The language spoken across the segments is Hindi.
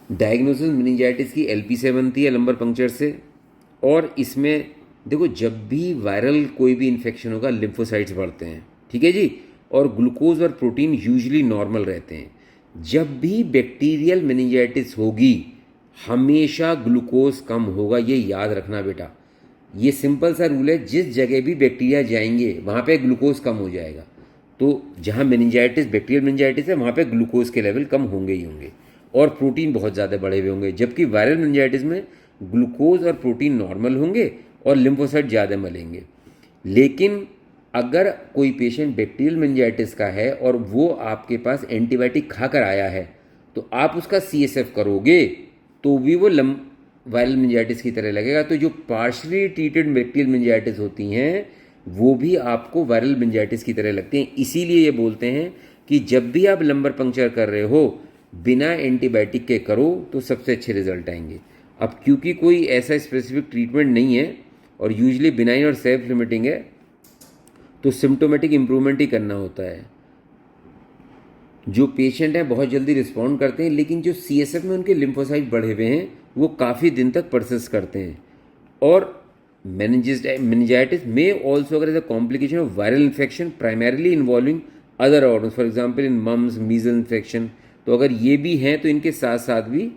डायग्नोसिस मेनिंजाइटिस की एलपी से बनती है, लंबर पंक्चर से। और इसमें देखो, जब भी वायरल कोई भी इन्फेक्शन होगा लिम्फोसाइट्स बढ़ते हैं, ठीक है जी, और ग्लूकोज और प्रोटीन यूजुअली नॉर्मल रहते हैं। जब भी बैक्टीरियल मेनिंजाइटिस होगी हमेशा ग्लूकोज कम होगा, ये याद रखना बेटा। ये सिंपल सा रूल है, जिस जगह भी बैक्टीरिया जाएंगे वहाँ पे ग्लूकोज कम हो जाएगा। तो जहाँ मेनिंजाइटिस बैक्टीरियल मेनिंजाइटिस है वहाँ पे ग्लूकोज के लेवल कम होंगे ही होंगे, और प्रोटीन बहुत ज़्यादा बढ़े हुए होंगे। जबकि वायरल मेनिंजाइटिस में ग्लूकोज और प्रोटीन नॉर्मल होंगे और लिम्फोसाइट ज़्यादा मलेंगे। लेकिन अगर कोई पेशेंट बैक्टीरियल मेनिंजाइटिस का है और वो आपके पास एंटीबायोटिक खाकर आया है, तो आप उसका CSF करोगे तो भी वो वायरल मेनिंजाइटिस की तरह लगेगा। तो जो पार्शली ट्रीटेड बैक्टीरियल मेनिंजाइटिस होती हैं वो भी आपको वायरल मेनिंजाइटिस की तरह लगती हैं। इसीलिए ये बोलते हैं कि जब भी आप लंबर पंक्चर कर रहे हो बिना एंटीबायोटिक के करो तो सबसे अच्छे रिजल्ट आएंगे। अब क्योंकि कोई ऐसा स्पेसिफिक ट्रीटमेंट नहीं है और यूजुअली बिनाइन और सेल्फ लिमिटिंग है, तो सिम्टोमेटिक इम्प्रूवमेंट ही करना होता है। जो पेशेंट हैं बहुत जल्दी रिस्पॉन्ड करते हैं, लेकिन जो CSF में उनके लिम्फोसाइट बढ़े हुए हैं वो काफ़ी दिन तक परसिस्ट करते हैं। और meningitis may also occur as a complication of viral infection primarily involving other organs, for example in mumps measles infection। तो अगर ये भी हैं तो इनके साथ साथ भी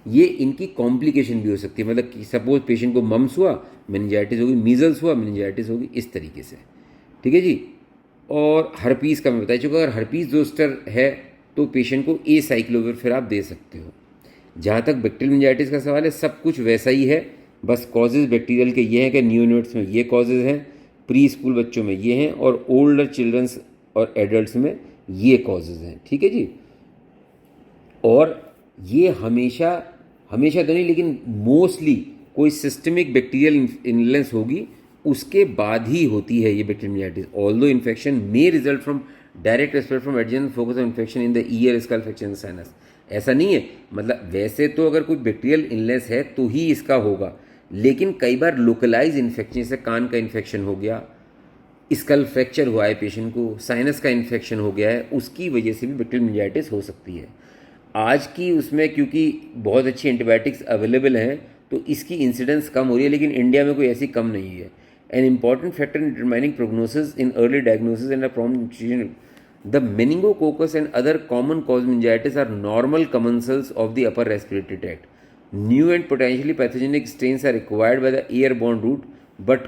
ये इनकी कॉम्प्लिकेशन भी हो सकती है। मतलब कि सपोज पेशेंट को मम्स हुआ मेनिंजाइटिस होगी, मीजल्स हुआ मेनिंजाइटिस होगी, इस तरीके से, ठीक है जी। और हर्पीस का मैं बता चुका, अगर हर्पीस जोस्टर है तो पेशेंट को एसाइक्लोविर फिर आप दे सकते हो। जहाँ तक बैक्टीरियल मेनिंजाइटिस का सवाल है, सब कुछ वैसा ही है, बस कॉजेज़ बैक्टीरियल के ये हैं कि न्यूनेट्स में ये कॉजेज़ हैं, प्री स्कूल बच्चों में ये हैं, और ओल्डर चिल्ड्रंस और एडल्ट्स में ये कॉजेज़ हैं, ठीक है जी। और ये हमेशा हमेशा तो नहीं, लेकिन मोस्टली कोई सिस्टमिक बैक्टीरियल इलनेस होगी उसके बाद ही होती है ये bacterial meningitis. Although infection may result from direct respiratory from adjacent focus of infection in the ear skull fracture sinus. ऐसा नहीं है, मतलब वैसे तो अगर कोई बैक्टीरियल इलनेस है तो ही इसका होगा, लेकिन कई बार लोकलाइज इन्फेक्शन से कान का इन्फेक्शन हो गया, स्कल फ्रैक्चर हुआ है पेशेंट को, साइनस का इन्फेक्शन हो गया है, उसकी वजह से भी बैक्टीरियल मेनिंजाइटिस हो सकती है। आज की उसमें क्योंकि बहुत अच्छी एंटीबायोटिक्स अवेलेबल हैं तो इसकी इंसिडेंस कम हो रही है, लेकिन इंडिया में कोई ऐसी कम नहीं है। An important factor in determining prognosis in early diagnosis and prompt treatment, the meningococcus and other common cause meningitis are normal commensals of the upper respiratory tract. New and potentially pathogenic strains are acquired by the airborne route, but